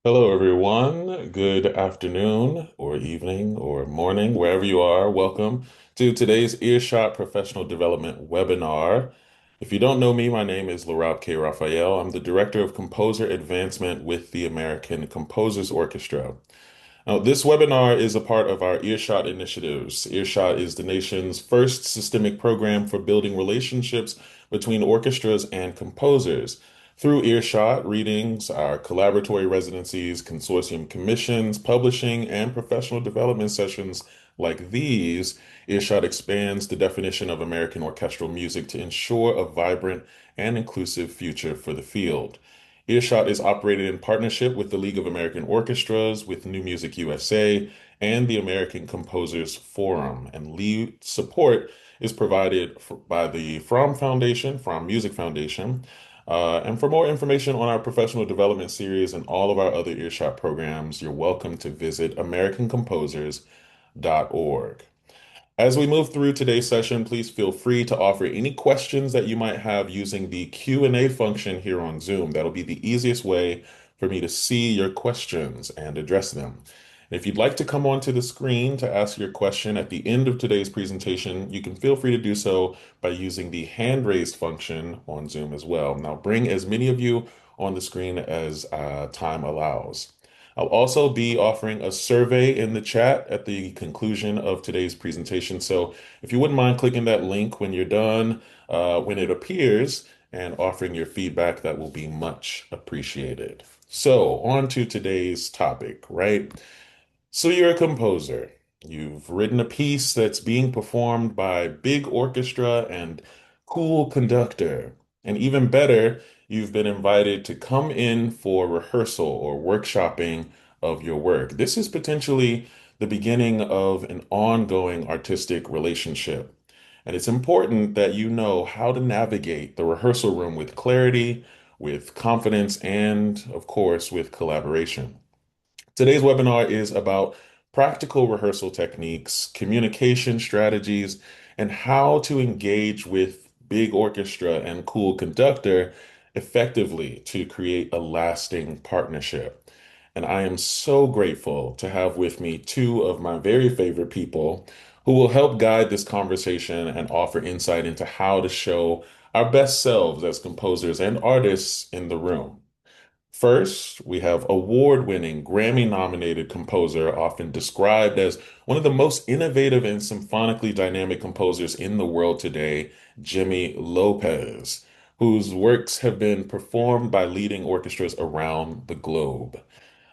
Hello, everyone. Good afternoon, or evening, or morning, wherever you are. Welcome to today's Earshot Professional Development webinar. If you don't know me, my name is Larab K. Raphael. I'm the Director of Composer Advancement with the American Composers Orchestra. Now, this webinar is a part of our Earshot initiatives. Earshot is the nation's first systemic program for building relationships between orchestras and composers. Through Earshot, readings, our collaboratory residencies, consortium commissions, publishing, and professional development sessions like these, Earshot expands the definition of American orchestral music to ensure a vibrant and inclusive future for the field. Earshot is operated in partnership with the League of American Orchestras, with New Music USA, and the American Composers Forum. And lead support is provided by the From Music Foundation. And for more information on our professional development series and all of our other Earshot programs, you're welcome to visit americancomposers.org. As we move through today's session, please feel free to offer any questions that you might have using the Q&A function here on Zoom. That'll be the easiest way for me to see your questions and address them. If you'd like to come onto the screen to ask your question at the end of today's presentation, you can feel free to do so by using the hand raised function on Zoom as well. Now, bring as many of you on the screen as time allows. I'll also be offering a survey in the chat at the conclusion of today's presentation. So if you wouldn't mind clicking that link when you're done, when it appears, and offering your feedback, that will be much appreciated. So on to today's topic, right? So you're a composer. You've written a piece that's being performed by big orchestra and cool conductor. And even better, you've been invited to come in for rehearsal or workshopping of your work. This is potentially the beginning of an ongoing artistic relationship. And it's important that you know how to navigate the rehearsal room with clarity, with confidence, and of course, with collaboration. Today's webinar is about practical rehearsal techniques, communication strategies, and how to engage with big orchestra and cool conductor effectively to create a lasting partnership. And I am so grateful to have with me two of my very favorite people who will help guide this conversation and offer insight into how to show our best selves as composers and artists in the room. First, we have award-winning, Grammy-nominated composer, often described as one of the most innovative and symphonically dynamic composers in the world today, Jimmy López, whose works have been performed by leading orchestras around the globe.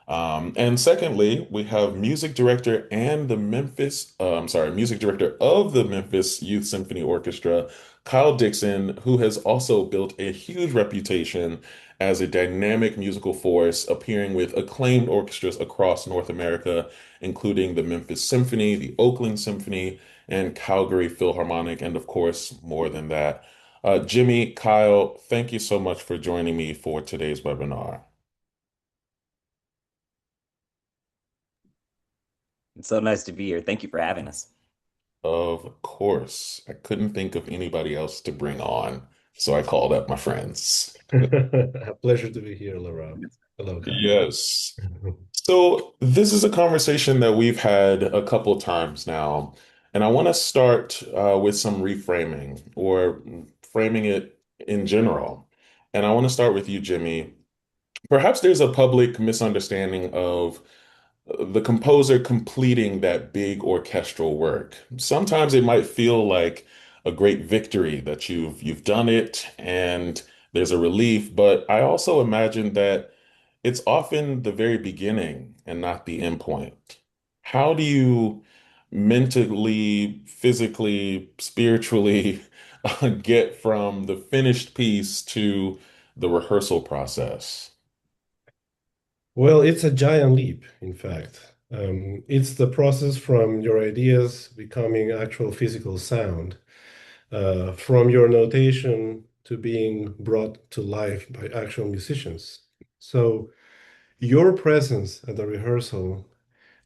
And secondly, we have music director of the Memphis Youth Symphony Orchestra, Kyle Dickson, who has also built a huge reputation as a dynamic musical force, appearing with acclaimed orchestras across North America, including the Memphis Symphony, the Oakland Symphony, and Calgary Philharmonic, and of course, more than that. Jimmy, Kyle, thank you so much for joining me for today's webinar. It's so nice to be here. Thank you for having us. Of course, I couldn't think of anybody else to bring on, so I called up my friends. A pleasure to be here, Laura. Hello, Kyle. Yes. So this is a conversation that we've had a couple times now, and I want to start with some reframing or framing it in general. And I want to start with you, Jimmy. Perhaps there's a public misunderstanding of the composer completing that big orchestral work. Sometimes it might feel like a great victory that you've done it and there's a relief, but I also imagine that it's often the very beginning and not the end point. How do you mentally, physically, spiritually get from the finished piece to the rehearsal process? Well, it's a giant leap, in fact. It's the process from your ideas becoming actual physical sound, from your notation to being brought to life by actual musicians. So, your presence at the rehearsal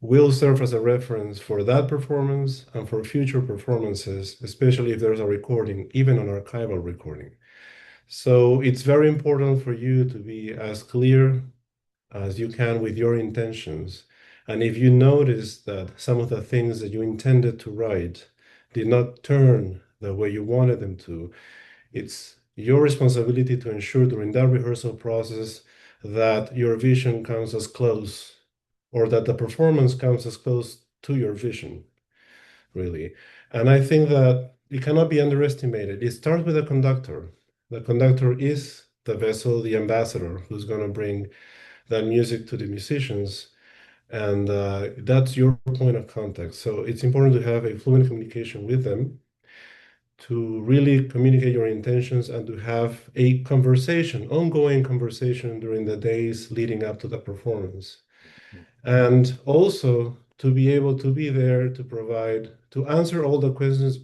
will serve as a reference for that performance and for future performances, especially if there's a recording, even an archival recording. So it's very important for you to be as clear as you can with your intentions. And if you notice that some of the things that you intended to write did not turn the way you wanted them to, it's your responsibility to ensure during that rehearsal process that your vision comes as close, or that the performance comes as close to your vision, really. And I think that it cannot be underestimated. It starts with the conductor. The conductor is the vessel, the ambassador who's going to bring that music to the musicians. And that's your point of contact. So it's important to have a fluent communication with them, to really communicate your intentions and to have a conversation, ongoing conversation during the days leading up to the performance. And also to be able to be there to provide, to answer all the questions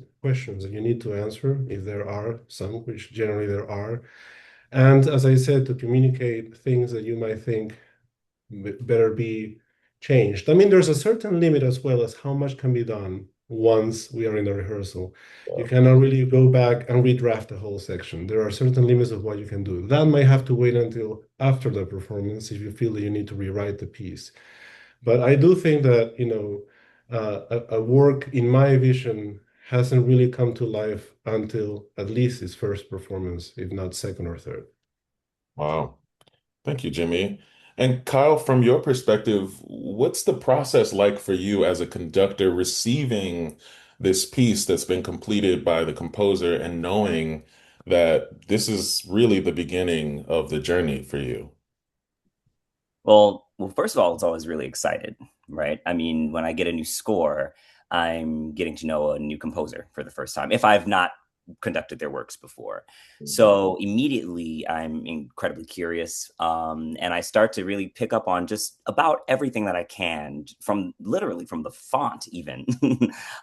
that you need to answer, if there are some, which generally there are. And as I said, to communicate things that you might think better be changed. I mean, there's a certain limit as well as how much can be done once we are in the rehearsal. You cannot really go back and redraft the whole section. There are certain limits of what you can do. That might have to wait until after the performance if you feel that you need to rewrite the piece. But I do think that, a work in my vision hasn't really come to life until at least its first performance, if not second or third. Wow. Thank you, Jimmy. And Kyle, from your perspective, what's the process like for you as a conductor receiving this piece that's been completed by the composer and knowing that this is really the beginning of the journey for you? Well, first of all, it's always really excited, right? I mean, when I get a new score, I'm getting to know a new composer for the first time if I've not conducted their works before. So immediately I'm incredibly curious. And I start to really pick up on just about everything that I can from literally from the font, even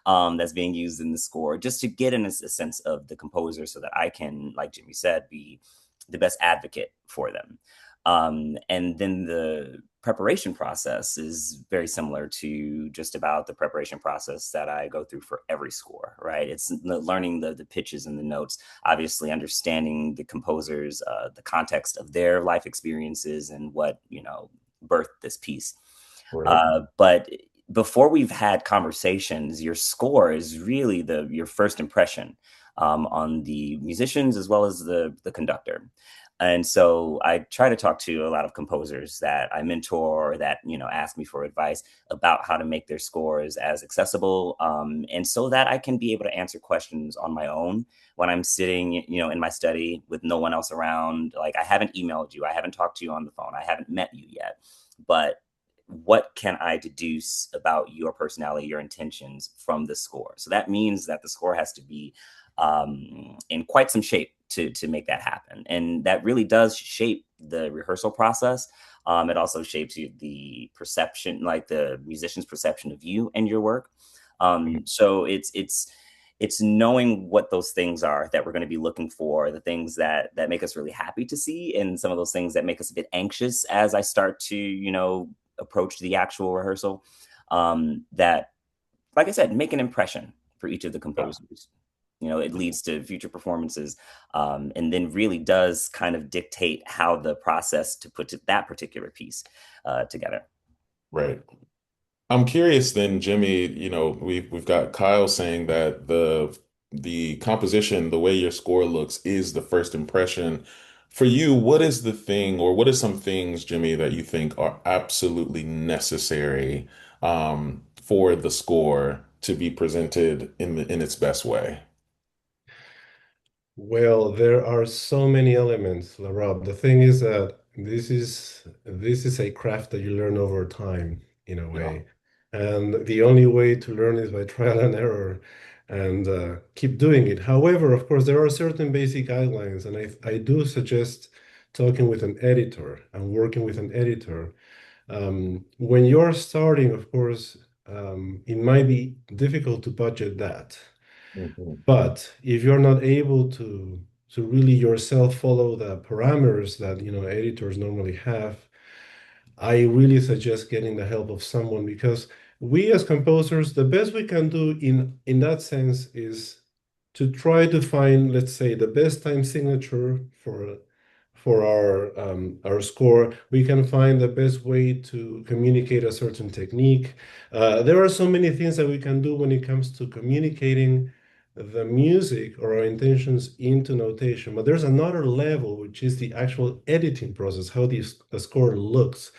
that's being used in the score, just to get in a sense of the composer so that I can, like Jimmy said, be the best advocate for them. And then the preparation process is very similar to just about the preparation process that I go through for every score, right? It's learning the pitches and the notes, obviously understanding the composers, the context of their life experiences and what, birthed this piece. Right. But before we've had conversations, your score is really your first impression on the musicians as well as the conductor. And so I try to talk to a lot of composers that I mentor that, ask me for advice about how to make their scores as accessible. And so that I can be able to answer questions on my own when I'm sitting, in my study with no one else around. Like, I haven't emailed you, I haven't talked to you on the phone, I haven't met you yet, but what can I deduce about your personality, your intentions from the score? So that means that the score has to be in quite some shape to make that happen. And that really does shape the rehearsal process. It also shapes the perception, like the musician's perception of you and your work. So it's knowing what those things are that we're going to be looking for, the things that make us really happy to see, and some of those things that make us a bit anxious as I start to, approach the actual rehearsal. That, like I said, make an impression for each of the composers. It leads to future performances, and then really does kind of dictate how the process to put that particular piece together. Right. I'm curious then, Jimmy, we've got Kyle saying that the composition, the way your score looks is the first impression. For you, what is the thing or what are some things, Jimmy, that you think are absolutely necessary for the score to be presented in its best way? Well, there are so many elements, Rob. The thing is that this is a craft that you learn over time, in a Yeah. way. And the only way to learn is by trial and error and keep doing it. However, of course, there are certain basic guidelines, and I do suggest talking with an editor and working with an editor. When you're starting, of course, it might be difficult to budget that. Mhm. But if you're not able to really yourself follow the parameters that editors normally have, I really suggest getting the help of someone, because we as composers, the best we can do in that sense is to try to find, let's say, the best time signature for our score. We can find the best way to communicate a certain technique. There are so many things that we can do when it comes to communicating the music or our intentions into notation. But there's another level, which is the actual editing process, how the score looks.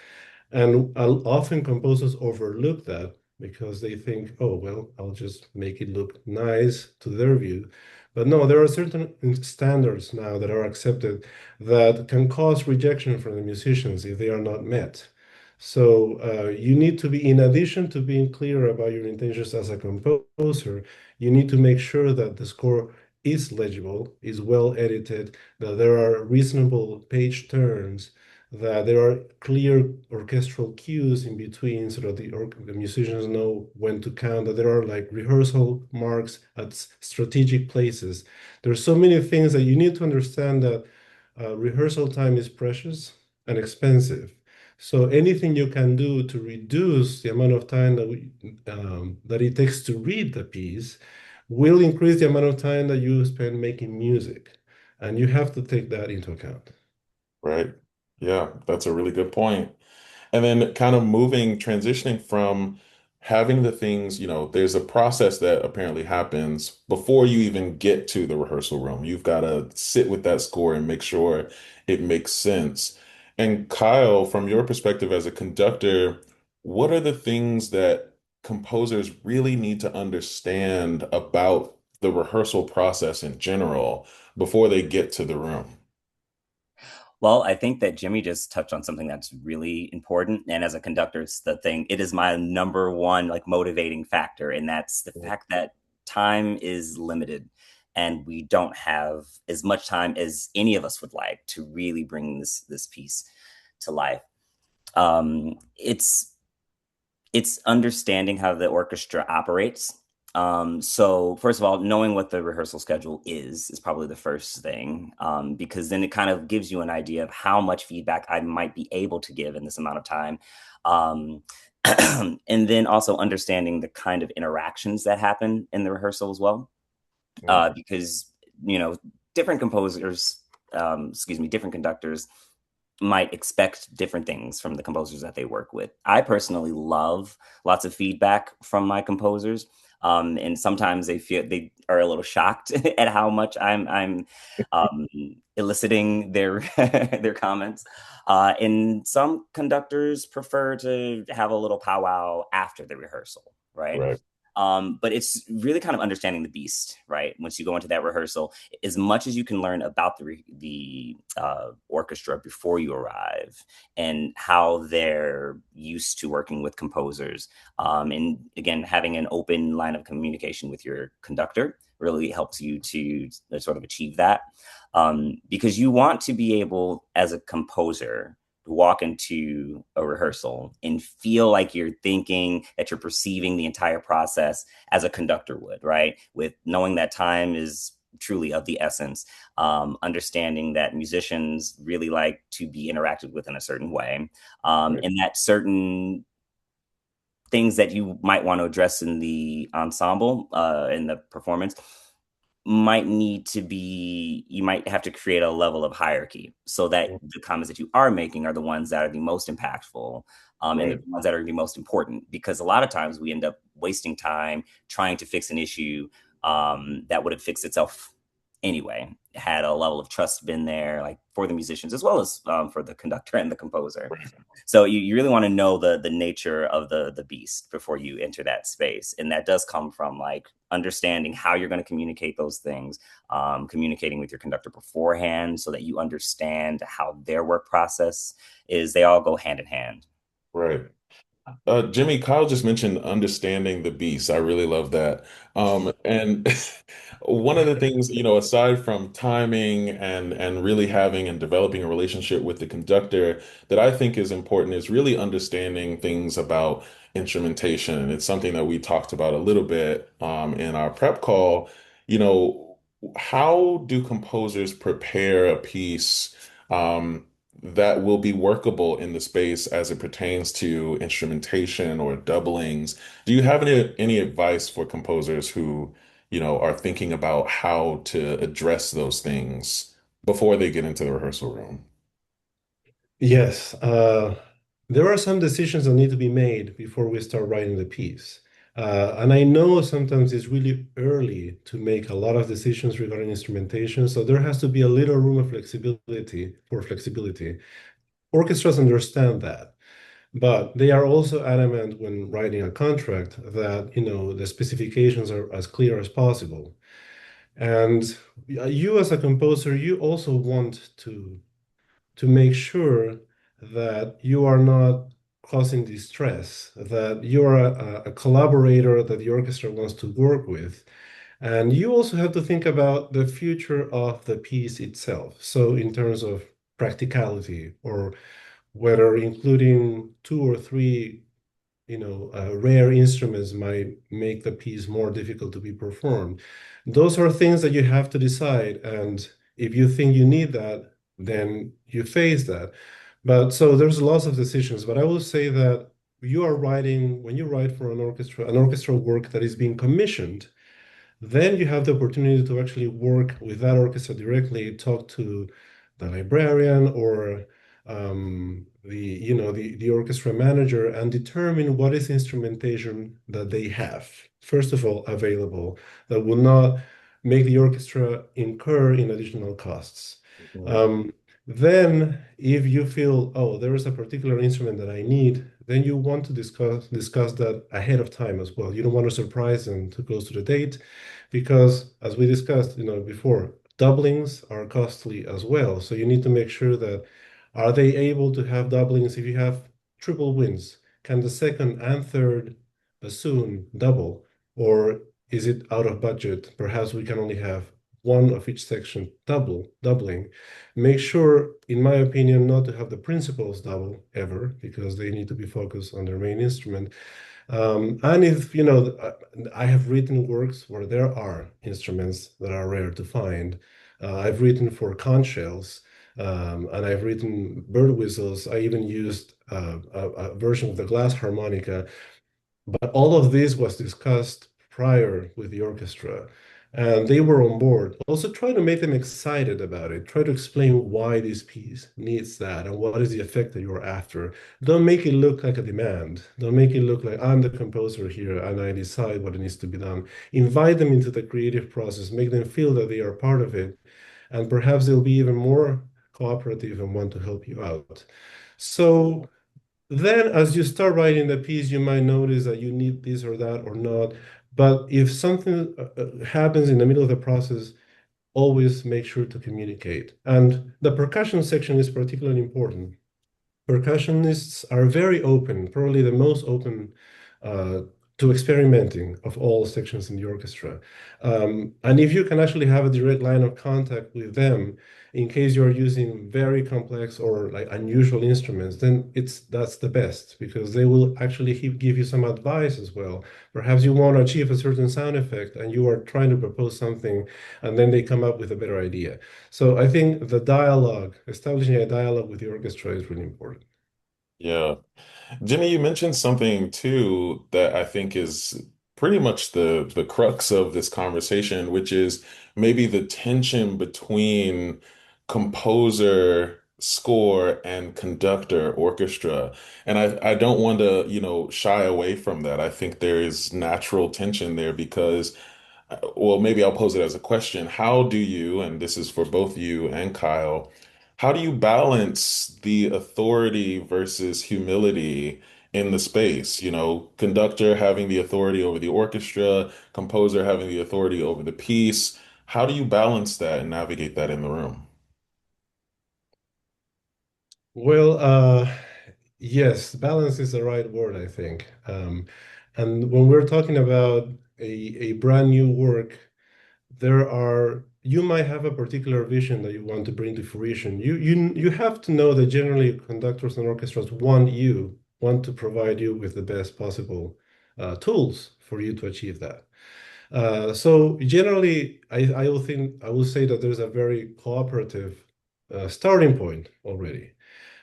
And often composers overlook that because they think, oh, well, I'll just make it look nice to their view. But no, there are certain standards now that are accepted that can cause rejection from the musicians if they are not met. So you need to be, in addition to being clear about your intentions as a composer, you need to make sure that the score is legible, is well edited, that there are reasonable page turns, that there are clear orchestral cues in between so that the musicians know when to count, that there are like rehearsal marks at strategic places. There's so many things that you need to understand that rehearsal time is precious and expensive. So anything you can do to reduce the amount of time that it takes to read the piece will increase the amount of time that you spend making music. And you have to take that into account. Right. Yeah, that's a really good point. And then kind of transitioning from having the things, there's a process that apparently happens before you even get to the rehearsal room. You've got to sit with that score and make sure it makes sense. And Kyle, from your perspective as a conductor, what are the things that composers really need to understand about the rehearsal process in general before they get to the room? Well, I think that Jimmy just touched on something that's really important. And as a conductor, it's the thing, it is my number one like motivating factor. And that's the fact that time is limited and we don't have as much time as any of us would like to really bring this piece to life. It's understanding how the orchestra operates. So first of all, knowing what the rehearsal schedule is probably the first thing, because then it kind of gives you an idea of how much feedback I might be able to give in this amount of time. Um, and then also understanding the kind of interactions that happen in the rehearsal as well, Yeah, because you know different composers, excuse me, different conductors might expect different things from the composers that they work with. I personally love lots of feedback from my composers. And sometimes they are a little shocked at how much I'm um, eliciting their their comments. And some conductors prefer to have a little powwow after the rehearsal, right? right, But it's really kind of understanding the beast, right? Once you go into that rehearsal, as much as you can learn about the orchestra before you arrive and how they're used to working with composers, and again having an open line of communication with your conductor really helps you to sort of achieve that, because you want to be able as a composer walk into a rehearsal and feel like you're thinking, that you're perceiving the entire process as a conductor would, right? With knowing that time is truly of the essence, understanding that musicians really like to be interacted with in a certain way, right, and that certain things that you might want to address in the ensemble, in the performance, might need to be, you might have to create a level of hierarchy so that the comments that you are making are the ones that are the most impactful, and the right, ones that are the most important, because a lot of times we end up wasting time trying to fix an issue, that would have fixed itself anyway had a level of trust been there, like for the musicians as well as, for the conductor and the composer. So you really want to know the nature of the beast before you enter that space, and that does come from like understanding how you're going to communicate those things, communicating with your conductor beforehand so that you understand how their work process is. They all go hand in hand. right. Jimmy, Kyle just mentioned understanding the beast. I really love that. And one of the things, aside from timing and really having and developing a relationship with the conductor that I think is important is really understanding things about instrumentation. And it's something that we talked about a little bit in our prep call. You know, how do composers prepare a piece? That will be workable in the space as it pertains to instrumentation or doublings. Do you have any advice for composers who, are thinking about how to address those things before they get into the rehearsal room? Yes, there are some decisions that need to be made before we start writing the piece. And I know sometimes it's really early to make a lot of decisions regarding instrumentation, so there has to be a little room of flexibility for flexibility. Orchestras understand that, but they are also adamant when writing a contract that, the specifications are as clear as possible. And you as a composer, you also want to make sure that you are not causing distress, that you are a collaborator that the orchestra wants to work with. And you also have to think about the future of the piece itself. So, in terms of practicality, or whether including two or three rare instruments might make the piece more difficult to be performed. Those are things that you have to decide. And if you think you need that, then you face that. But so there's lots of decisions. But I will say that when you write for an orchestral work that is being commissioned, then you have the opportunity to actually work with that orchestra directly, talk to the librarian or the orchestra manager and determine what is instrumentation that they have, first of all, available that will not make the orchestra incur in additional costs. Mhm. Um, then, if you feel, oh, there is a particular instrument that I need, then you want to discuss that ahead of time as well. You don't want to surprise them too close to the date because, as we discussed, before, doublings are costly as well. So you need to make sure that are they able to have doublings if you have triple winds? Can the second and third bassoon double, or is it out of budget? Perhaps we can only have one of each section doubling. Make sure, in my opinion, not to have the principals double ever because they need to be focused on their main instrument. And if, I have written works where there are instruments that are rare to find. I've written for conch shells, and I've written bird whistles. I even used a version of the glass harmonica, but all of this was discussed prior with the orchestra, and they were on board. Also, try to make them excited about it. Try to explain why this piece needs that and what is the effect that you're after. Don't make it look like a demand. Don't make it look like I'm the composer here and I decide what needs to be done. Invite them into the creative process, make them feel that they are part of it, and perhaps they'll be even more cooperative and want to help you out. So, then, as you start writing the piece, you might notice that you need this or that or not. But if something happens in the middle of the process, always make sure to communicate. And the percussion section is particularly important. Percussionists are very open, probably the most open uh, to experimenting of all sections in the orchestra. And if you can actually have a direct line of contact with them, in case you're using very complex or like unusual instruments, then that's the best because they will actually give you some advice as well. Perhaps you want to achieve a certain sound effect and you are trying to propose something, and then they come up with a better idea. So I think the dialogue, establishing a dialogue with the orchestra is really important. Yeah. Jimmy, you mentioned something too that I think is pretty much the crux of this conversation, which is maybe the tension between composer, score, and conductor, orchestra. And I don't want to, shy away from that. I think there is natural tension there because well, maybe I'll pose it as a question. How do you, and this is for both you and Kyle, how do you balance the authority versus humility in the space? Conductor having the authority over the orchestra, composer having the authority over the piece. How do you balance that and navigate that in the room? Well, yes, balance is the right word, I think. And when we're talking about a brand new work, you might have a particular vision that you want to bring to fruition. You have to know that generally conductors and orchestras want to provide you with the best possible tools for you to achieve that. So generally, I will say that there's a very cooperative starting point already.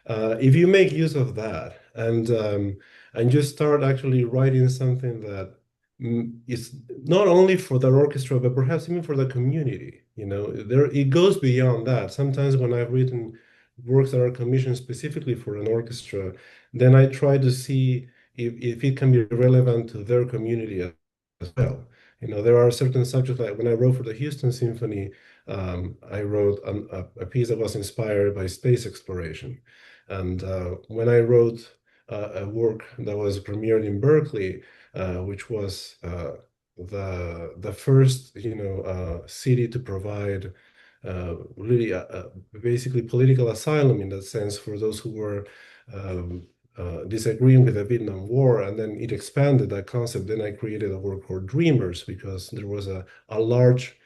If you make use of that and you start actually writing something that is not only for the orchestra but perhaps even for the community, there it goes beyond that. Sometimes when I've written works that are commissioned specifically for an orchestra, then I try to see if it can be relevant to their community as well. There are certain subjects like when I wrote for the Houston Symphony, I wrote a piece that was inspired by space exploration. And when I wrote a work that was premiered in Berkeley, which was the first, city to provide really basically political asylum in that sense for those who were disagreeing with the Vietnam War, and then it expanded that concept. Then I created a work called Dreamers because there was a large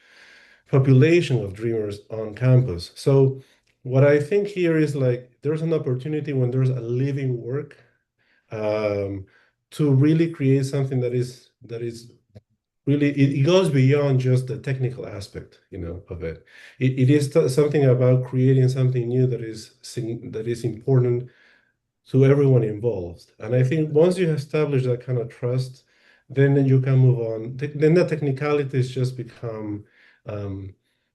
population of dreamers on campus. So what I think here is like there's an opportunity when there's a living work um, to really create something that is really it goes beyond just the technical aspect, of it. It is something about creating something new that is important to everyone involved. And I think once you establish that kind of trust, then you can move on. Then the technicalities just become um,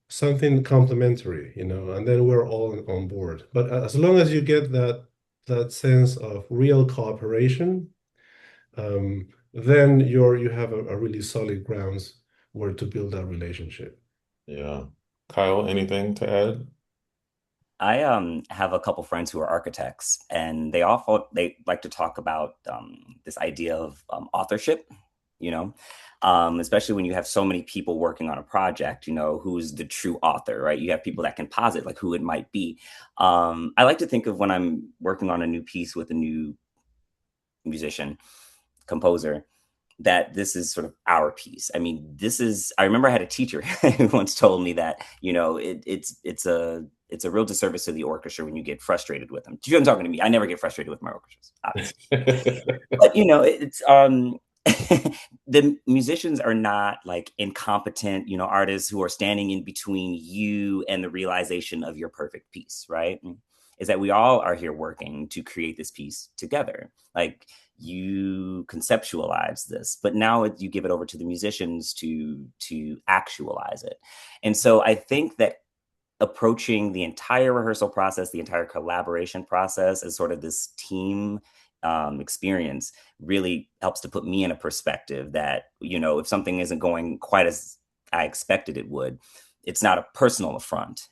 something complementary, and then we're all on board. But as long as you get that sense of real cooperation, then you have a really solid grounds where to build that relationship. Yeah. Kyle, anything to add? I have a couple friends who are architects, and they like to talk about this idea of authorship, you know, especially when you have so many people working on a project, who's the true author, right? You have people that can posit like who it might be. I like to think of when I'm working on a new piece with a new musician, composer, that this is sort of our piece. I mean, I remember I had a teacher who once told me that, it's a real disservice to the orchestra when you get frustrated with them. You're talking to me. I never get frustrated with my orchestras, obviously. But it's the musicians are not like incompetent, artists who are standing in between you and the realization of your perfect piece, right? Is that we all are here working to create this piece together. Like, you conceptualize this, but now you give it over to the musicians to actualize it. And so I think that approaching the entire rehearsal process, the entire collaboration process as sort of this team experience really helps to put me in a perspective that, if something isn't going quite as I expected it would, it's not a personal affront.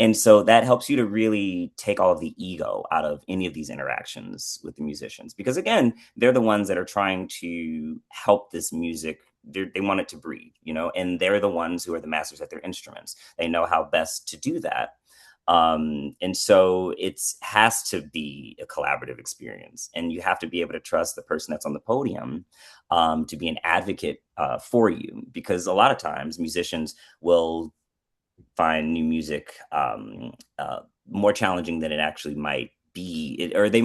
And so that helps you to really take all of the ego out of any of these interactions with the musicians, because again, they're the ones that are trying to help this music. They want it to breathe, and they're the ones who are the masters at their instruments. They know how best to do that. And so it has to be a collaborative experience, and you have to be able to trust the person that's on the podium to be an advocate for you, because a lot of times musicians will find new music more challenging than it actually might be, or they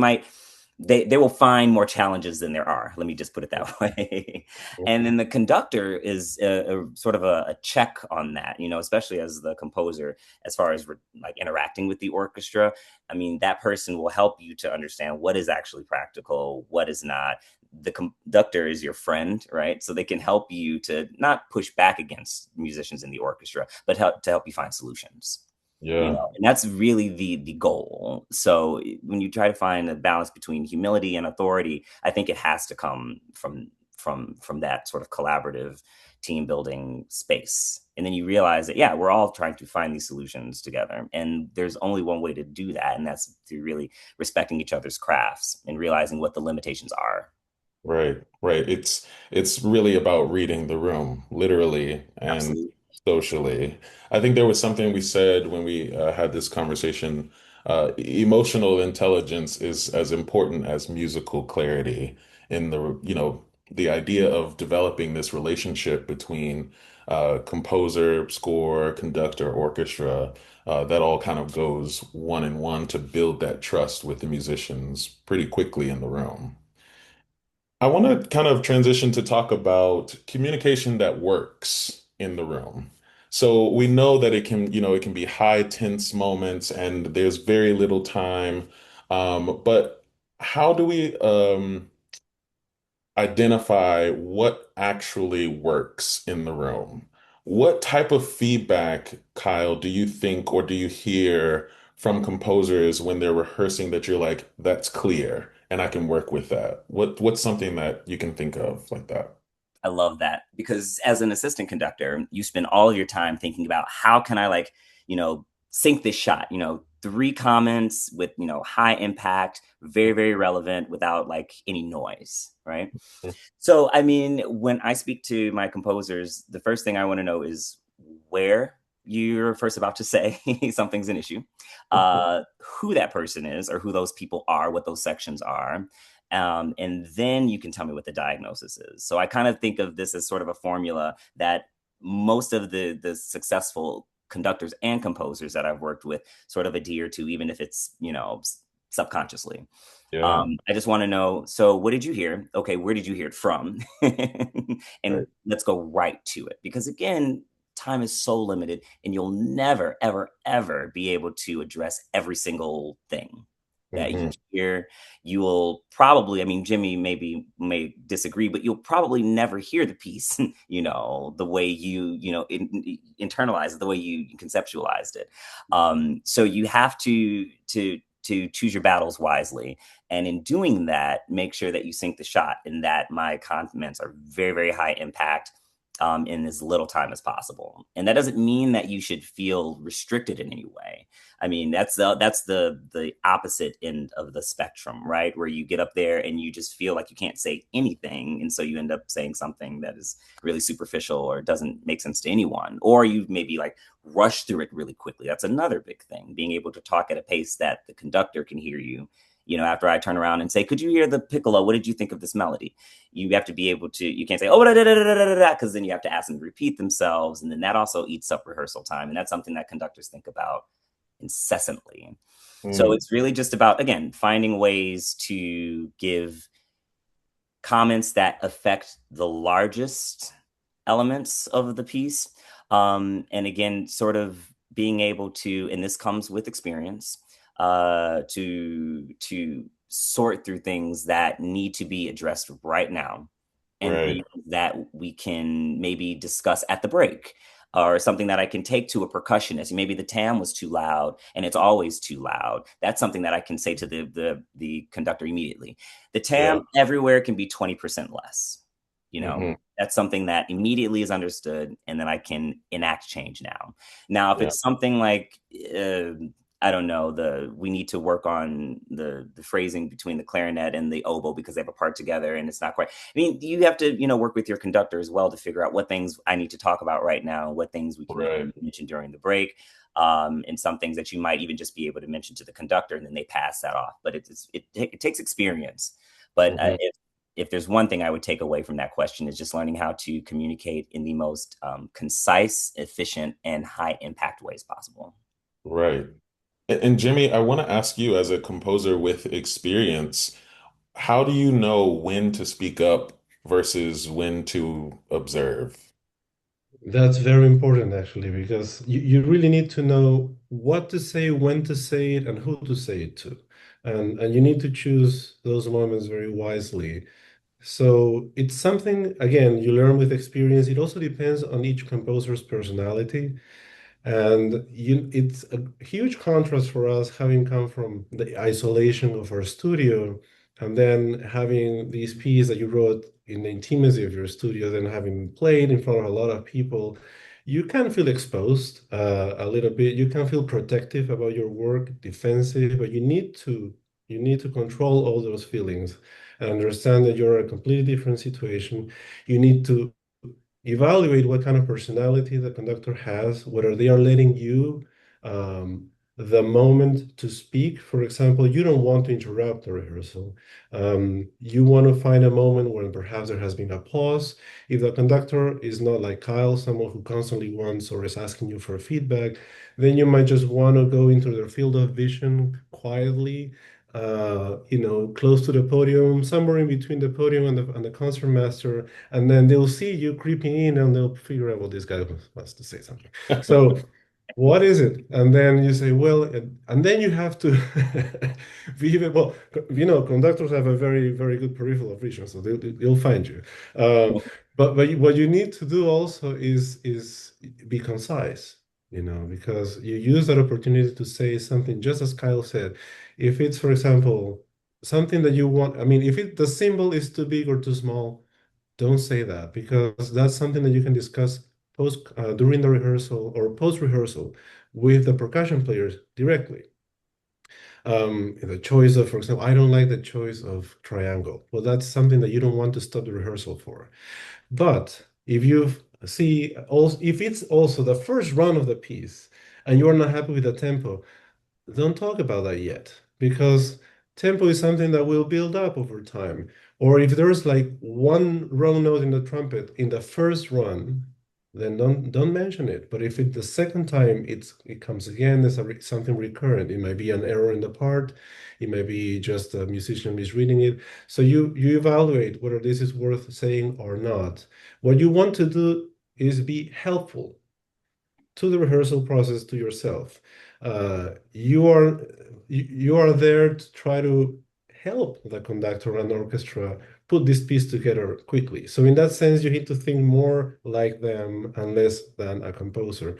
will find more challenges than there are. Let me just put it that way. And then the conductor is a sort of a check on that, especially as the composer, as far as like interacting with the orchestra. I mean, that person will help you to understand what is actually practical, what is not. The conductor is your friend, right? So they can help you to not push back against musicians in the orchestra, but to help you find solutions. Yeah. And that's really the goal. So when you try to find a balance between humility and authority, I think it has to come from that sort of collaborative team building space. And then you realize that, yeah, we're all trying to find these solutions together, and there's only one way to do that, and that's through really respecting each other's crafts and realizing what the limitations are. Right, right. It's really about reading the room, literally and Absolutely. socially. I think there was something we said when we had this conversation. Emotional intelligence is as important as musical clarity in the idea of developing this relationship between composer, score, conductor, orchestra. That all kind of goes one in one to build that trust with the musicians pretty quickly in the room. I want to kind of transition to talk about communication that works in the room. So we know that it can be high tense moments and there's very little time. But how do we identify what actually works in the room? What type of feedback, Kyle, do you think or do you hear from composers when they're rehearsing that you're like, that's clear and I can work with that? What's something that you can think of like that? I love that because as an assistant conductor, you spend all of your time thinking about how can I like, sync this shot, three comments with, high impact, very, very relevant without like any noise, right? So, I mean, when I speak to my composers, the first thing I want to know is where you're first about to say something's an issue, who that person is, or who those people are, what those sections are. And then you can tell me what the diagnosis is. So I kind of think of this as sort of a formula that most of the successful conductors and composers that I've worked with sort of adhere to, even if it's, subconsciously. Yeah, I just want to know, so what did you hear? Okay, where did you hear it from? And right. let's go right to it. Because again, time is so limited and you'll never, ever, ever be able to address every single thing that you Hmm. hear. You will probably, I mean, Jimmy may disagree, but you'll probably never hear the piece, the way internalized it, the way you conceptualized it. So you have to choose your battles wisely. And in doing that, make sure that you sink the shot and that my comments are very, very high impact in as little time as possible. And that doesn't mean that you should feel restricted in any way. I mean, that's the opposite end of the spectrum, right? Where you get up there and you just feel like you can't say anything. And so you end up saying something that is really superficial or doesn't make sense to anyone. Or you maybe like rush through it really quickly. That's another big thing, being able to talk at a pace that the conductor can hear you. After I turn around and say, could you hear the piccolo? What did you think of this melody? You have to be able to, you can't say, oh, da, da, da, da, da, da, because then you have to ask them to repeat themselves. And then that also eats up rehearsal time. And that's something that conductors think about incessantly. So Mm, it's really just about, again, finding ways to give comments that affect the largest elements of the piece. And again, sort of being able to, and this comes with experience, to sort through things that need to be addressed right now and right. things that we can maybe discuss at the break or something that I can take to a percussionist. Maybe the tam was too loud and it's always too loud. That's something that I can say to the conductor immediately. The Yeah. tam everywhere can be 20% less. You know, Hmm. that's something that immediately is understood and then I can enact change now. Now, if Yeah. it's something like I don't know, we need to work on the phrasing between the clarinet and the oboe because they have a part together and it's not quite. I mean, you have to, work with your conductor as well to figure out what things I need to talk about right now, what things we can Right. mention during the break, and some things that you might even just be able to mention to the conductor and then they pass that off. But it takes experience. But Hmm. if there's one thing I would take away from that question is just learning how to communicate in the most concise, efficient, and high impact ways possible. Right. And Jimmy, I want to ask you as a composer with experience, how do you know when to speak up versus when to observe? That's very important actually, because you really need to know what to say, when to say it, and who to say it to. And you need to choose those moments very wisely. So it's something, again, you learn with experience. It also depends on each composer's personality. And it's a huge contrast for us having come from the isolation of our studio and then having these pieces that you wrote in the intimacy of your studio, then having played in front of a lot of people. You can feel exposed a little bit. You can feel protective about your work, defensive, but you need to control all those feelings and understand that you're in a completely different situation. You need to evaluate what kind of personality the conductor has, whether they are letting you the moment to speak. For example, you don't want to interrupt the rehearsal. You want to find a moment when perhaps there has been a pause. If the conductor is not like Kyle, someone who constantly wants or is asking you for feedback, then you might just want to go into their field of vision quietly, close to the podium, somewhere in between the podium and the concert master, and then they'll see you creeping in and they'll figure out, well, this guy wants to say something. So what is it? And then you say, well, and then you have to be well, conductors have a very, very good peripheral vision, so they'll find you. But what you need to do also is be concise. because you use that opportunity to say something, just as Kyle said. If it's, for example, something that you want, I mean, if the symbol is too big or too small, don't say that because that's something that you can discuss during the rehearsal or post rehearsal with the percussion players directly. The choice of, for example, I don't like the choice of triangle. Well, that's something that you don't want to stop the rehearsal for. But if you see also, if it's also the first run of the piece and you are not happy with the tempo, don't talk about that yet because tempo is something that will build up over time. Or if there's like one wrong note in the trumpet in the first run, then don't mention it. But if it the second time it comes again, there's something recurrent. It might be an error in the part, it might be just a musician misreading it. So you evaluate whether this is worth saying or not. What you want to do is be helpful to the rehearsal process to yourself. You are there to try to help the conductor and orchestra put this piece together quickly. So in that sense, you need to think more like them and less than a composer.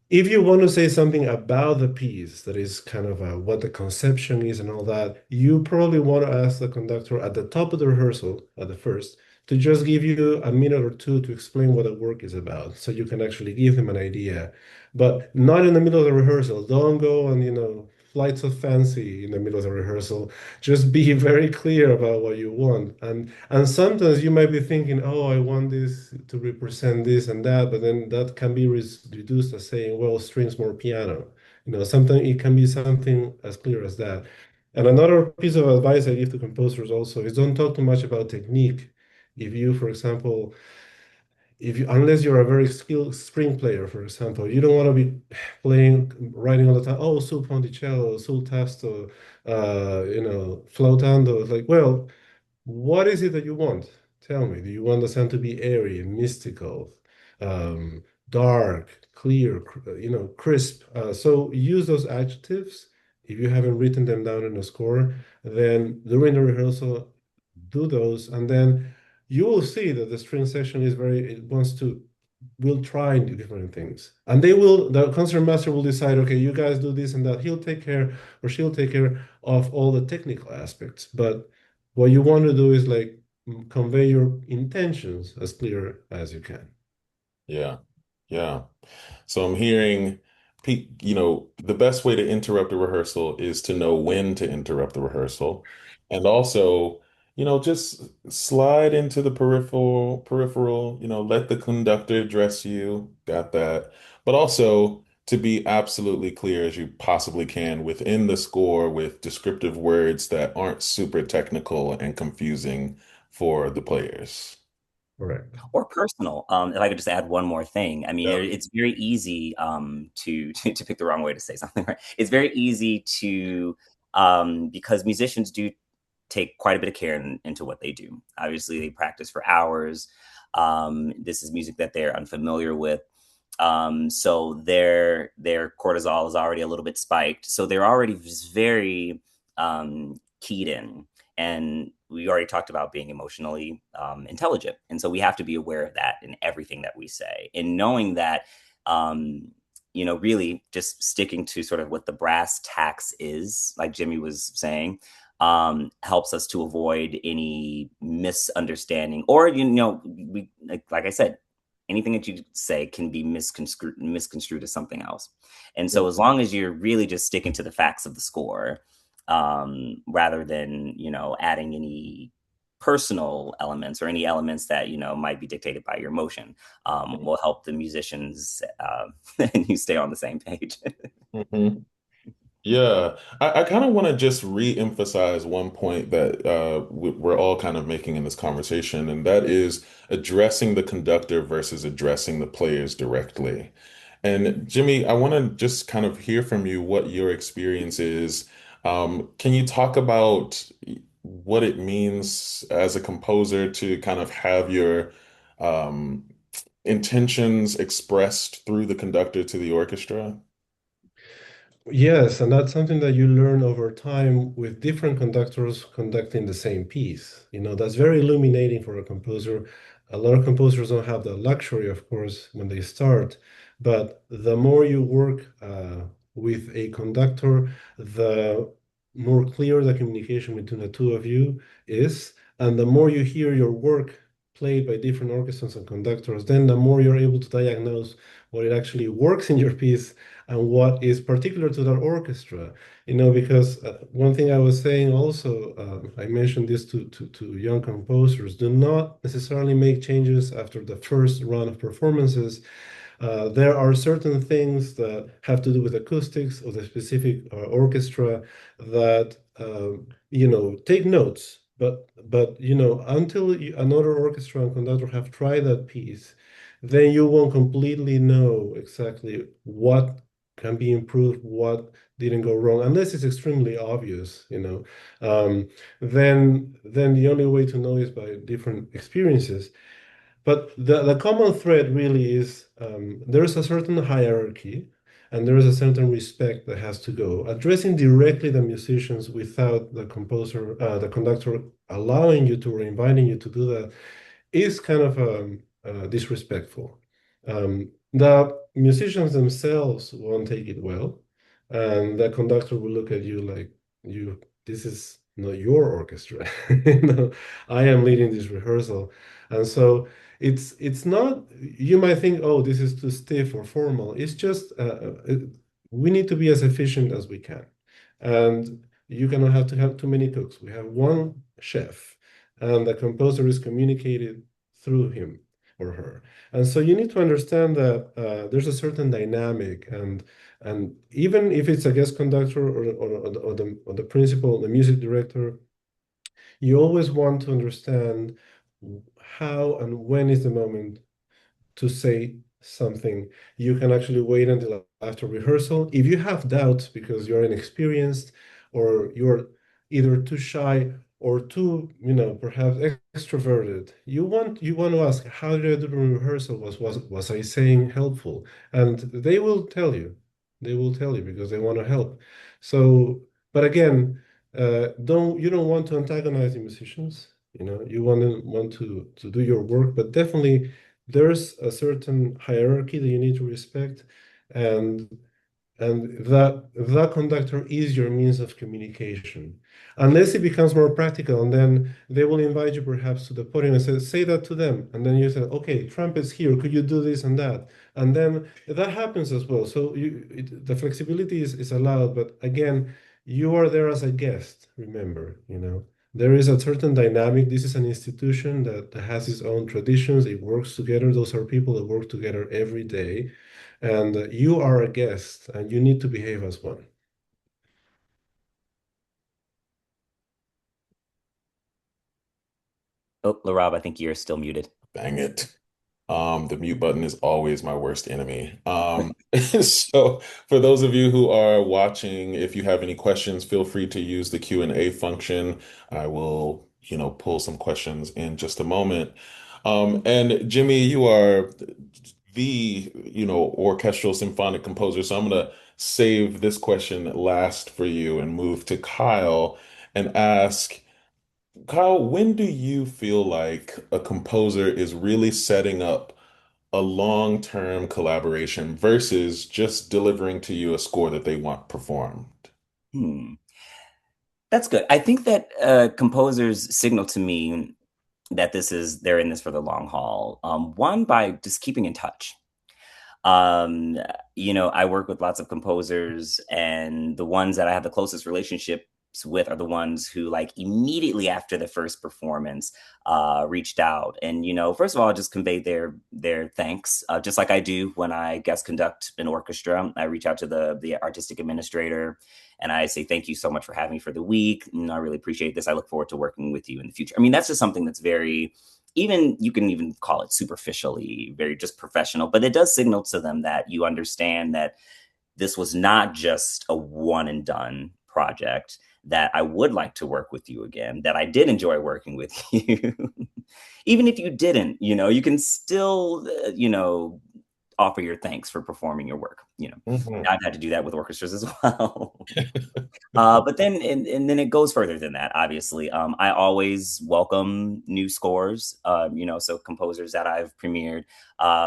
If you want to say something about the piece that is kind of what the conception is and all that, you probably want to ask the conductor at the top of the rehearsal, at the first, to just give you a minute or two to explain what the work is about, so you can actually give them an idea, but not in the middle of the rehearsal. Don't go on, flights of fancy in the middle of the rehearsal. Just be very clear about what you want. And sometimes you might be thinking, oh, I want this to represent this and that, but then that can be reduced as saying, well, strings more piano. Sometimes it can be something as clear as that. And another piece of advice I give to composers also is don't talk too much about technique. If you, for example, if you unless you're a very skilled string player, for example, you don't want to be writing all the time, oh, sul ponticello, sul tasto, flautando. It's like, well, what is it that you want? Tell me. Do you want the sound to be airy, mystical, dark, clear, crisp? So use those adjectives. If you haven't written them down in a score, then during the rehearsal, do those, and then you will see that the string section is it wants to will try and do different things, and the concert master will decide, okay, you guys do this and that. He'll take care or she'll take care of all the technical aspects, but what you want to do is like convey your intentions as clear as you can. Yeah. Yeah. So I'm hearing, the best way to interrupt a rehearsal is to know when to interrupt the rehearsal. And also, just slide into the peripheral, let the conductor address you. Got that. But also to be absolutely clear as you possibly can within the score with descriptive words that aren't super technical and confusing for the players. Correct. Or personal. If I could just add one more thing, I mean, Yeah. it's very easy to pick the wrong way to say something, right? It's very easy to because musicians do take quite a bit of care into what they do. Obviously, they practice for hours. This is music that they're unfamiliar with. So their cortisol is already a little bit spiked. So they're already very keyed in. And we already talked about being emotionally intelligent. And so we have to be aware of that in everything that we say. And knowing that, really just sticking to sort of what the brass tacks is, like Jimmy was saying, helps us to avoid any misunderstanding or, we like I said, anything that you say can be misconstrued as something else. And so as long as you're really just sticking to the facts of the score, rather than, adding any personal elements or any elements that, might be dictated by your emotion, will help the musicians and you stay on the same page. Mhm. Yeah, I kind of want to just re-emphasize one point that we're all kind of making in this conversation, and that is addressing the conductor versus addressing the players directly. And Jimmy, I want to just kind of hear from you what your experience is. Can you talk about what it means as a composer to kind of have your um, intentions expressed through the conductor to the orchestra? Yes, and that's something that you learn over time with different conductors conducting the same piece. That's very illuminating for a composer. A lot of composers don't have the luxury, of course, when they start, but the more you work with a conductor, the more clear the communication between the two of you is, and the more you hear your work played by different orchestras and conductors, then the more you're able to diagnose what it actually works in your piece and what is particular to that orchestra. Because one thing I was saying also, I mentioned this to young composers, do not necessarily make changes after the first run of performances. There are certain things that have to do with acoustics of the specific orchestra that take notes. But until another orchestra and conductor have tried that piece, then you won't completely know exactly what can be improved, what didn't go wrong, unless it's extremely obvious. Then the only way to know is by different experiences. But the common thread really is there's a certain hierarchy and there is a certain respect that has to go. Addressing directly the musicians without the conductor allowing you to or inviting you to do that is kind of disrespectful. The musicians themselves won't take it well, and the conductor will look at you like this is not your orchestra. I am leading this rehearsal, and so it's not. You might think, oh, this is too stiff or formal. It's just we need to be as efficient as we can, and you cannot have to have too many cooks. We have one chef, and the composer is communicated through him or her. And so you need to understand that there's a certain dynamic, and even if it's a guest conductor or the principal, the music director, you always want to understand how and when is the moment to say something. You can actually wait until after rehearsal. If you have doubts because you're inexperienced or you're either too shy or too, perhaps extroverted, you want to ask, how did I do the rehearsal? Was I saying helpful? And they will tell you. They will tell you because they want to help. So, but again, you don't want to antagonize the musicians. You want to do your work, but definitely there's a certain hierarchy that you need to respect, and that conductor is your means of communication. Unless it becomes more practical, and then they will invite you perhaps to the podium and say that to them, and then you say, okay, trumpet's here, could you do this and that? And then that happens as well. So the flexibility is allowed, but again, you are there as a guest, remember. There is a certain dynamic. This is an institution that has its own traditions. It works together. Those are people that work together every day. And you are a guest and you need to behave as one. Oh, Larab, I think you're still muted. Dang it. The mute button is always my worst enemy. So for those of you who are watching, if you have any questions, feel free to use the Q&A function. I will, pull some questions in just a moment. And Jimmy, you are the, orchestral symphonic composer. So I'm gonna save this question last for you and move to Kyle and ask, Kyle, when do you feel like a composer is really setting up a long-term collaboration versus just delivering to you a score that they want performed? Hmm. That's good. I think that composers signal to me that they're in this for the long haul. One, by just keeping in touch. Um, I work with lots of composers, and the ones that I have the closest relationships with are the ones who, like, immediately after the first performance, reached out and, first of all, just conveyed their thanks, just like I do when I guest conduct an orchestra. I reach out to the artistic administrator and I say, thank you so much for having me for the week. I really appreciate this. I look forward to working with you in the future. I mean, that's just something that's very, even, you can even call it superficially, very just professional, but it does signal to them that you understand that this was not just a one and done project, that I would like to work with you again, that I did enjoy working with you. Even if you didn't, you can still, offer your thanks for performing your work. Mhm. I've had to do that with orchestras as well. But then and then it goes further than that, obviously. I always welcome new scores, so composers that I've premiered,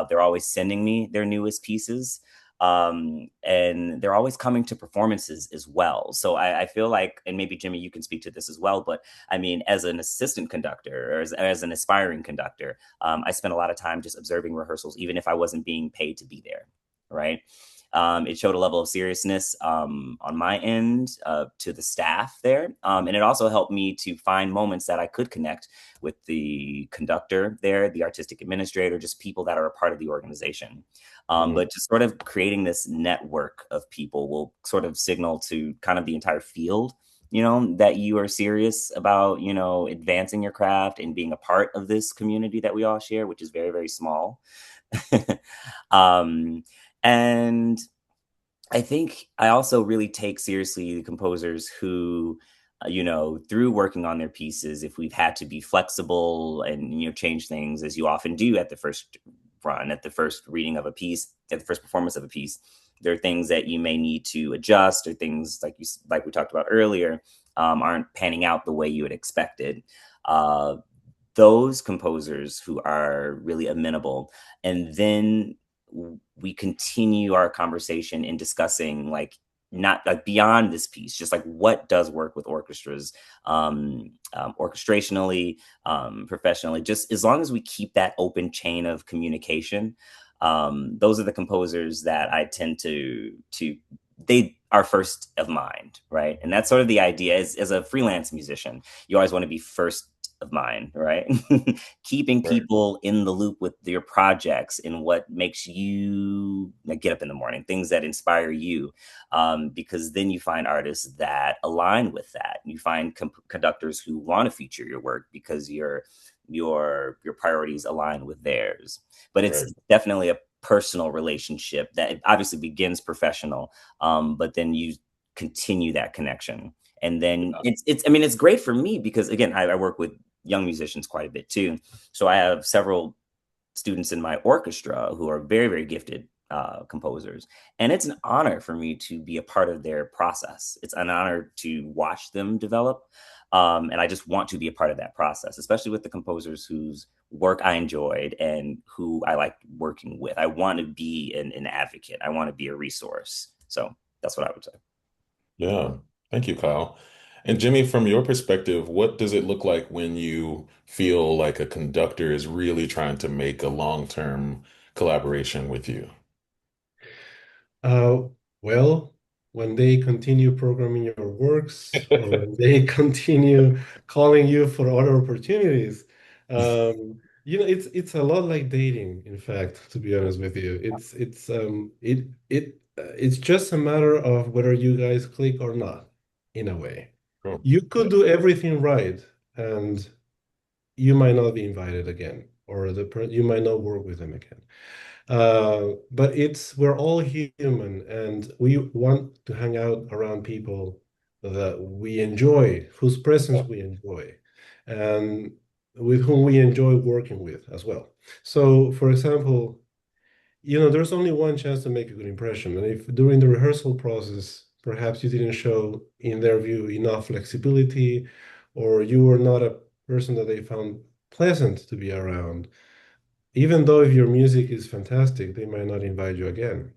they're always sending me their newest pieces. And they're always coming to performances as well. So I feel like, and maybe Jimmy, you can speak to this as well, but I mean, as an assistant conductor or as an aspiring conductor, I spent a lot of time just observing rehearsals, even if I wasn't being paid to be there, right? It showed a level of seriousness on my end to the staff there. And it also helped me to find moments that I could connect with the conductor there, the artistic administrator, just people that are a part of the organization. Mhm. But just sort of creating this network of people will sort of signal to kind of the entire field, that you are serious about, advancing your craft and being a part of this community that we all share, which is very, very small. um, and I think I also really take seriously the composers who, through working on their pieces, if we've had to be flexible and, change things as you often do at the first run, at the first reading of a piece, at the first performance of a piece, there are things that you may need to adjust, or things like we talked about earlier, aren't panning out the way you had expected. Uh, those composers who are really amenable, and then we continue our conversation in discussing, like, not like beyond this piece, just like what does work with orchestras, orchestrationally, professionally, just as long as we keep that open chain of communication. Those are the composers that I tend to they are first of mind, right? And that's sort of the idea. As a freelance musician, you always want to be first of mind, right? Keeping Right, people in the loop with your projects and what makes you, like, get up in the morning, things that inspire you, because then you find artists that align with that. You find conductors who want to feature your work because your priorities align with theirs. But it's right. definitely a personal relationship that obviously begins professional, but then you continue that connection. And then Yeah. it's I mean, it's great for me because, again, I work with young musicians quite a bit too. So I have several students in my orchestra who are very, very gifted composers. And it's an honor for me to be a part of their process. It's an honor to watch them develop. And I just want to be a part of that process, especially with the composers whose work I enjoyed and who I like working with. I want to be an advocate. I want to be a resource. So that's what I would say. Yeah. Thank you, Kyle. And Jimmy, from your perspective, what does it look like when you feel like a conductor is really trying to make a long-term collaboration with you? Uh, well, when they continue programming your works, or when they continue calling you for other opportunities, it's a lot like dating, in fact, to be honest with you. It's just a matter of whether you guys click or not, in a way. Cool. You could do everything right, and you might not be invited again, or you might not work with them again. But we're all human, and we want to hang out around people that we enjoy, whose presence we enjoy, and with whom we enjoy working with as well. So, for example, there's only one chance to make a good impression. And if during the rehearsal process, perhaps you didn't show, in their view, enough flexibility, or you were not a person that they found pleasant to be around, even though if your music is fantastic, they might not invite you again.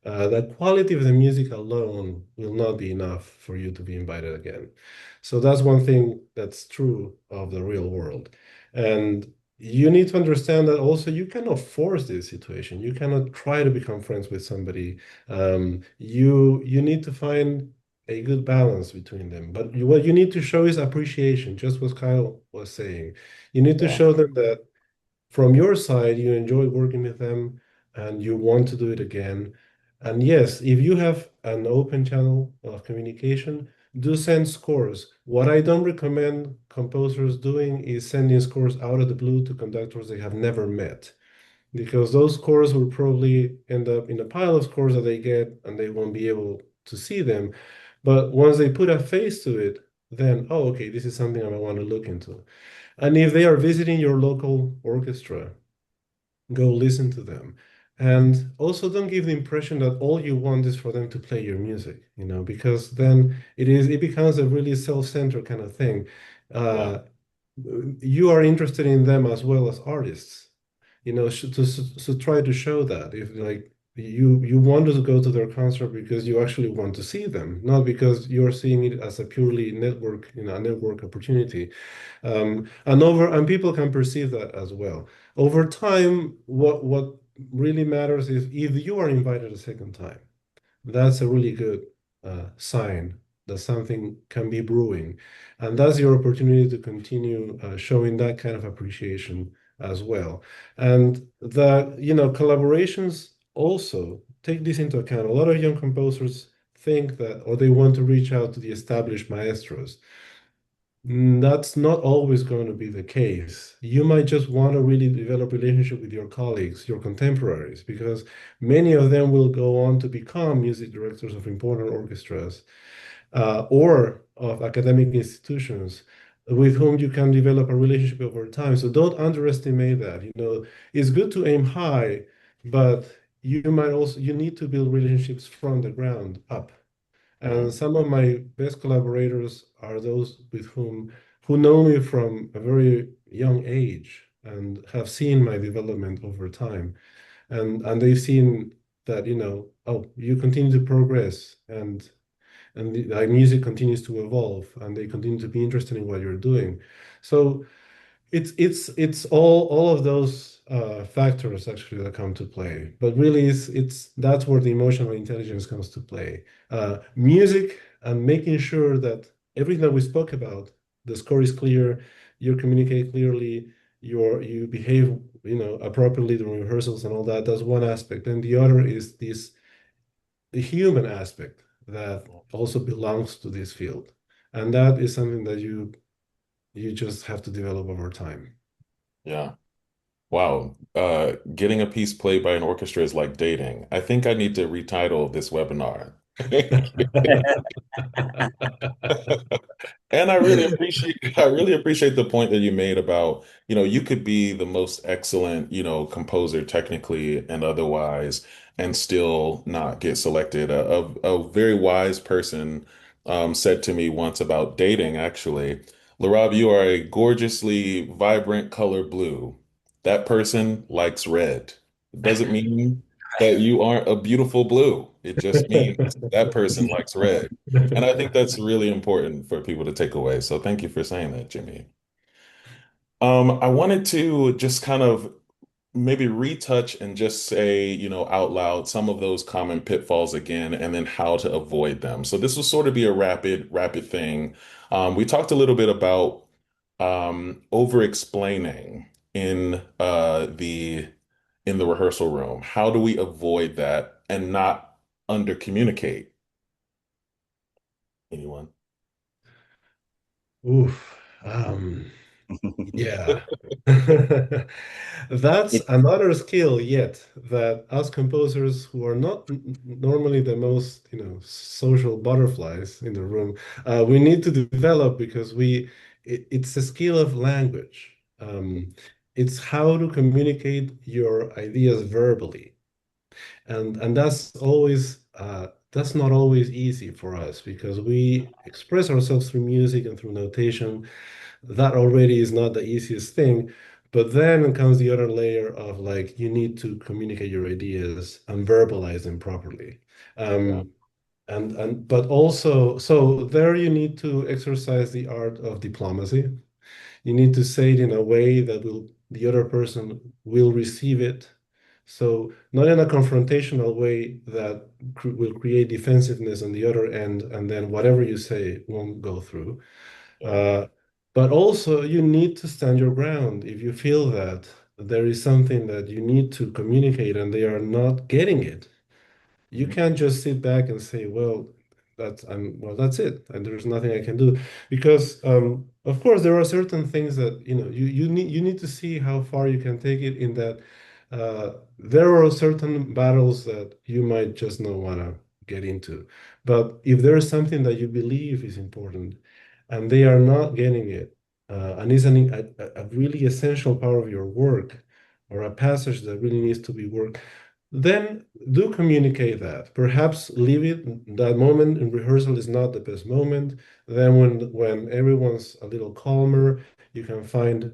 The quality of the music alone will not be enough for you to be invited again. So that's one thing that's true of the real world. And you need to understand that also you cannot force this situation. You cannot try to become friends with somebody. You need to find a good balance between them. But what you need to show is appreciation, just what Kyle was saying. You need to Yeah. show them that from your side, you enjoy working with them and you want to do it again. And yes, if you have an open channel of communication, do send scores. What I don't recommend composers doing is sending scores out of the blue to conductors they have never met, because those scores will probably end up in a pile of scores that they get and they won't be able to see them. But once they put a face to it, then, oh, okay, this is something I want to look into. And if they are visiting your local orchestra, go listen to them. And also don't give the impression that all you want is for them to play your music, because then it becomes a really self-centered kind of thing. Yeah. Uh, you are interested in them as well as artists, to try to show that if like you want to go to their concert because you actually want to see them, not because you're seeing it as a purely network, a network opportunity. And people can perceive that as well. Over time, what really matters is if you are invited a second time. That's a really good sign that something can be brewing. And that's your opportunity to continue showing that kind of appreciation as well. And collaborations also take this into account. A lot of young composers think that, or they want to reach out to the established maestros. That's not always going to be the case. You might just want to really develop relationship with your colleagues, your contemporaries, because many of them will go on to become music directors of important orchestras or of academic institutions with whom you can develop a relationship over time. So don't underestimate that. It's good to aim high, but you need to build relationships from the ground up. And Mhm. some of my best collaborators are those who know me from a very young age and have seen my development over time. And they've seen that, oh, you continue to progress and music continues to evolve and they continue to be interested in what you're doing. So it's all of those factors actually that come to play. But really, it's that's where the emotional intelligence comes to play. Music and making sure that everything that we spoke about, the score is clear, you communicate clearly, you behave, appropriately during rehearsals and all that. That's one aspect, and the other is the human aspect that also belongs to this field, and that is something that you just have to develop over time. Yeah. Wow. Getting a piece played by an orchestra is like dating. I think I need to retitle this webinar. And I really appreciate the point that you made about, you could be the most excellent, composer technically and otherwise, and still not get selected. A very wise person said to me once about dating, actually, Larab, you are a gorgeously vibrant color blue. That person likes red. It doesn't mean that you aren't a beautiful blue. It just means that person likes red. And I think that's really important for people to take away. So thank you for saying that, Jimmy. I wanted to just kind of maybe retouch and just say, out loud some of those common pitfalls again, and then how to avoid them. So this will sort of be a rapid thing. We talked a little bit about over explaining in the rehearsal room. How do we avoid that and not under communicate? Anyone? Oof. Yeah. That's It, another skill yet that us composers who are not normally the most, social butterflies in the room, we need to develop because it's a skill of language. It's how to communicate your ideas verbally. And that's not always easy for us because we express ourselves through music and through notation. That already is not the easiest thing. But then comes the other layer of like you need to communicate your ideas and verbalize them properly. Yeah. Um, and but also so there you need to exercise the art of diplomacy. You need to say it in a way that the other person will receive it. So not in a confrontational way that will create defensiveness on the other end, and then whatever you say won't go through. Yeah. Uh, but also, you need to stand your ground. If you feel that there is something that you need to communicate and they are not getting it, you Mhm. can't just sit back and say, "Well, that's it, and there's nothing I can do," because of course there are certain things that you need to see how far you can take it. In that, there are certain battles that you might just not want to get into, but if there is something that you believe is important, and they are not getting it, and is a really essential part of your work, or a passage that really needs to be worked. then do communicate that. Perhaps leave it that moment in rehearsal is not the best moment. Then when everyone's a little calmer, you can find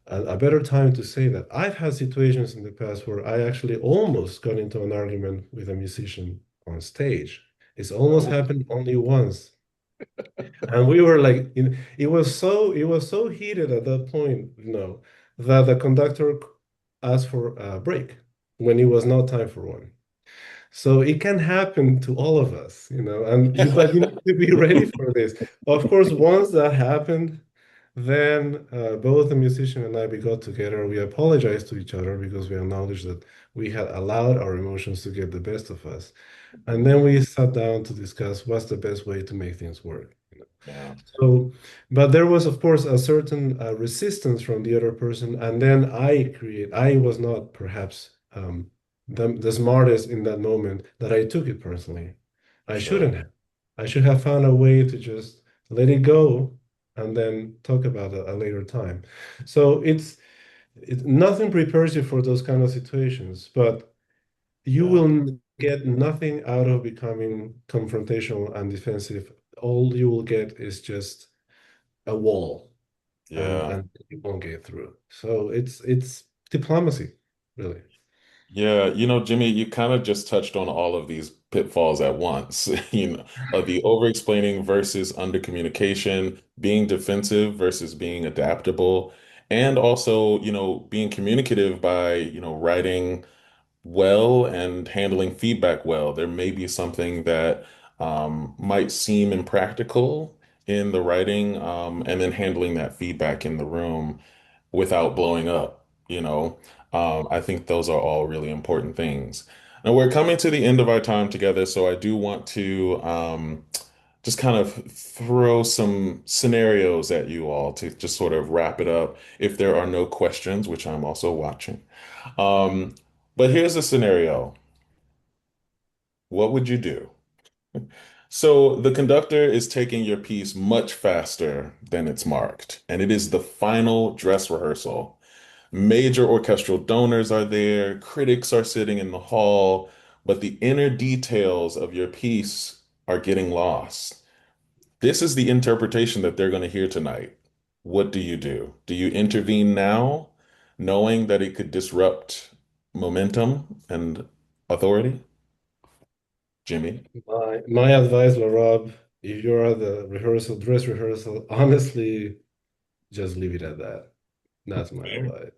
a better time to say that. I've had situations in the past where I actually almost got into an argument with a musician on stage. It's almost Oh, happened only once. And we were like, it was so heated at that point, that the conductor asked for a break when it was not time for one. So it can happen to all of us, but you need to be ready for this. Of course, once that happened, then both the musician and I, we got together. We apologized to each other because we acknowledged that we had allowed our emotions to get the best of us. And then we sat down to discuss what's the best way to make things work. yeah, So, but there was, of course, a certain resistance from the other person, and then I was not perhaps the smartest in that moment that I took it personally. I sure. shouldn't have. I should have found a way to just let it go and then talk about it at a later time. So nothing prepares you for those kind of situations, but you Yeah, will get nothing out of becoming confrontational and defensive. All you will get is just a wall, and yeah. you won't get through. So it's diplomacy, really. Yeah, Jimmy, you kind of just touched on all of these pitfalls at once. The over-explaining versus under-communication, being defensive versus being adaptable, and also, being communicative by, writing well and handling feedback well. There may be something that might seem impractical in the writing, and then handling that feedback in the room without blowing up, you know. I think those are all really important things. And we're coming to the end of our time together, so I do want to just kind of throw some scenarios at you all to just sort of wrap it up if there are no questions, which I'm also watching. Um, but here's a scenario. What would you do? So the conductor is taking your piece much faster than it's marked, and it is the final dress rehearsal. Major orchestral donors are there, critics are sitting in the hall, but the inner details of your piece are getting lost. This is the interpretation that they're going to hear tonight. What do you do? Do you intervene now, knowing that it could disrupt momentum and authority? Jimmy? My advice, Larob, if you're at the dress rehearsal, honestly, just leave it at that. That's my Fair. advice.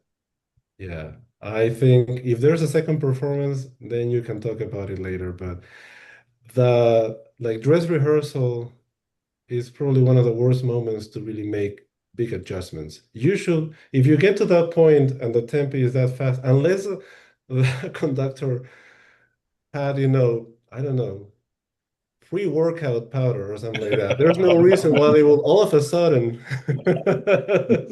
Yeah. I think if there's a second performance, then you can talk about it later. But the like dress rehearsal is probably one of the worst moments to really make big adjustments. You should, if you get to that point and the tempo is that fast, unless the conductor had, I don't know, pre-workout powder or something like that. There's no reason why they will all of a sudden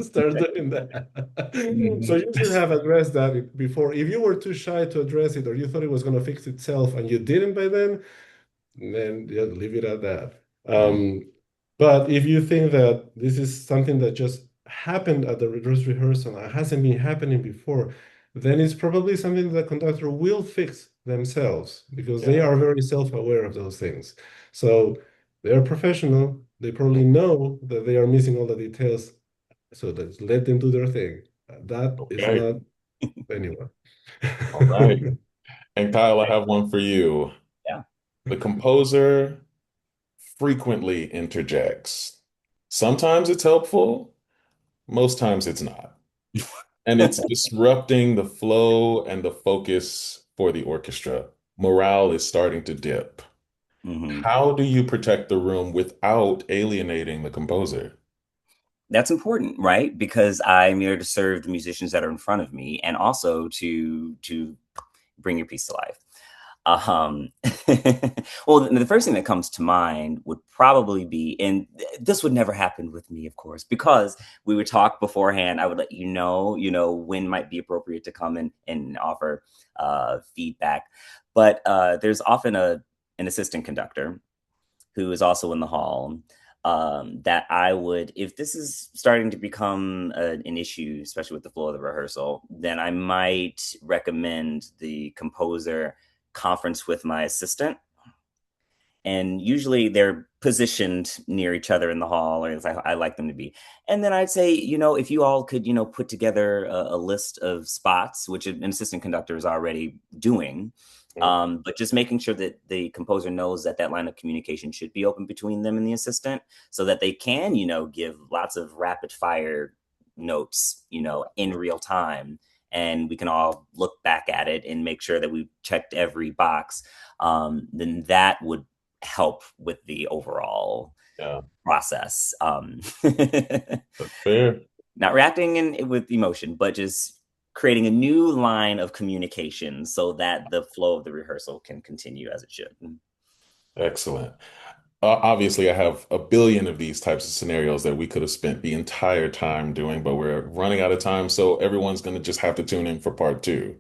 start doing that. So Mhm. you should have addressed that before. If you were too shy to address it or you thought it was going to fix itself and you didn't by then yeah, leave it at that. Yeah, But if you think that this is something that just happened at the dress rehearsal and hasn't been happening before, then it's probably something that the conductor will fix themselves because they yeah. are very self-aware of those things. So they are professional. They probably know that they are missing all the details. So let's let them do their thing. That is Okay. not anyone. All right. And Kyle, I have one for you. Yeah. The composer frequently interjects. Sometimes it's helpful, most times it's not. And it's disrupting the flow and the focus for the orchestra. Morale is starting to dip. hmm How do you protect the room without alienating the composer? That's important, right? Because I'm here to serve the musicians that are in front of me, and also to bring your piece to life. Um, well, the first thing that comes to mind would probably be, and this would never happen with me, of course, because we would talk beforehand. I would let when might be appropriate to come and offer feedback. But there's often an assistant conductor who is also in the hall. that I would, if this is starting to become an issue, especially with the flow of the rehearsal, then I might recommend the composer conference with my assistant, and usually they're positioned near each other in the hall, or as I like them to be. And then I'd say, if you all could, put together a list of spots, which an assistant conductor is already doing, Mm. but just making sure that the composer knows that that line of communication should be open between them and the assistant, so that they can, give lots of rapid fire notes, in real time. And we can all look back at it and make sure that we've checked every box. Then that would help with the overall Yeah, process. that's fair. Not reacting with emotion, but just creating a new line of communication so that the flow of the rehearsal can continue as it should. Excellent. Obviously, I have a billion of these types of scenarios that we could have spent the entire time doing, but we're running out of time, so everyone's going to just have to tune in for part two.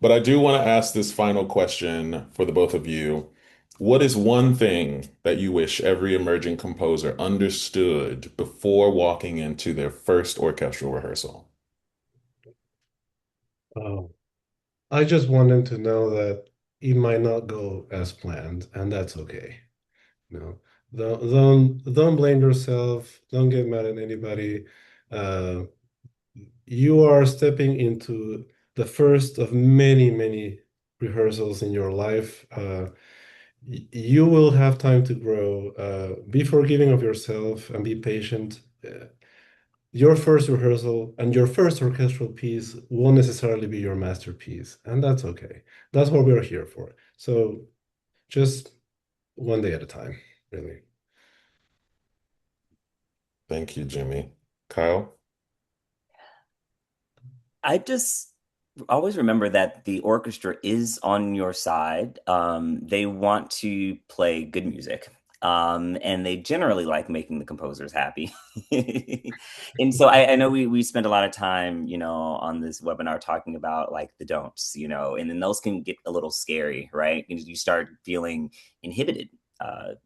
But I do want to ask this final question for the both of you. What is one thing that you wish every emerging composer understood before walking into their first orchestral rehearsal? Oh, I just want them to know that it might not go as planned, and that's okay. No, don't blame yourself. Don't get mad at anybody. Uh, you are stepping into the first of many, many rehearsals in your life. You will have time to grow. Be forgiving of yourself and be patient. Your first rehearsal and your first orchestral piece won't necessarily be your masterpiece, and that's okay. That's what we're here for. So just one day at a time, really. Thank you, Jimmy. Kyle? I just always remember that the orchestra is on your side. They want to play good music. And they generally like making the composers happy. And so I know we spend a lot of time, on this webinar talking about like the don'ts, and then those can get a little scary, right? And you start feeling inhibited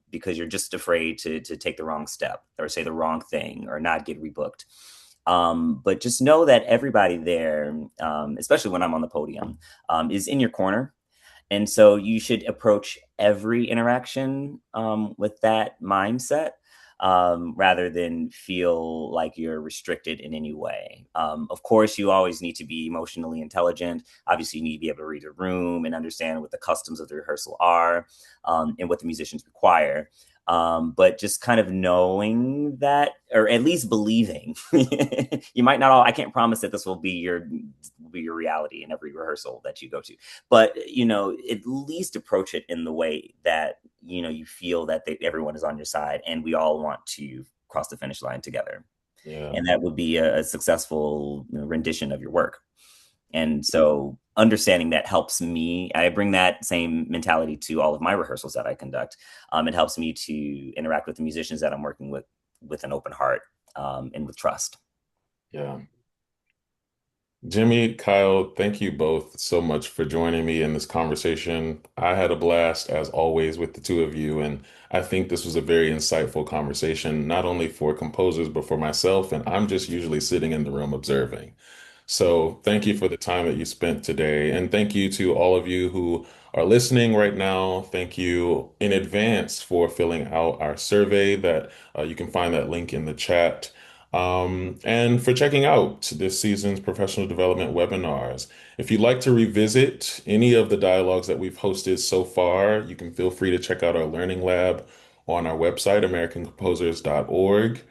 because you're just afraid to take the wrong step or say the wrong thing or not get rebooked. But just know that everybody there, especially when I'm on the podium, is in your corner. And so you should approach every interaction with that mindset, rather than feel like you're restricted in any way. Of course, you always need to be emotionally intelligent. Obviously, you need to be able to read the room and understand what the customs of the rehearsal are, and what the musicians require. But just kind of knowing that, or at least believing, you might not all, I can't promise that this will be your reality in every rehearsal that you go to, but at least approach it in the way that you feel that everyone is on your side and we all want to cross the finish line together, Yeah, and that would be a successful rendition of your work. And so understanding that helps me. I bring that same mentality to all of my rehearsals that I conduct. It helps me to interact with the musicians that I'm working with an open heart, and with trust. yeah. Jimmy, Kyle, thank you both so much for joining me in this conversation. I had a blast, as always, with the two of you, and I think this was a very insightful conversation, not only for composers, but for myself, and I'm just usually sitting in the room observing. So thank you for the time that you spent today, and thank you to all of you who are listening right now. Thank you in advance for filling out our survey that you can find that link in the chat. And for checking out this season's professional development webinars. If you'd like to revisit any of the dialogues that we've hosted so far, you can feel free to check out our Learning Lab on our website, americancomposers.org.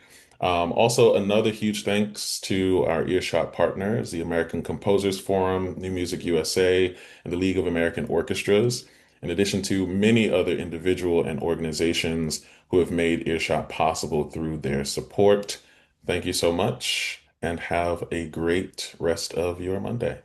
Also, another huge thanks to our earshot partners, the American Composers Forum, New Music USA, and the League of American Orchestras, in addition to many other individual and organizations who have made earshot possible through their support. Thank you so much and have a great rest of your Monday.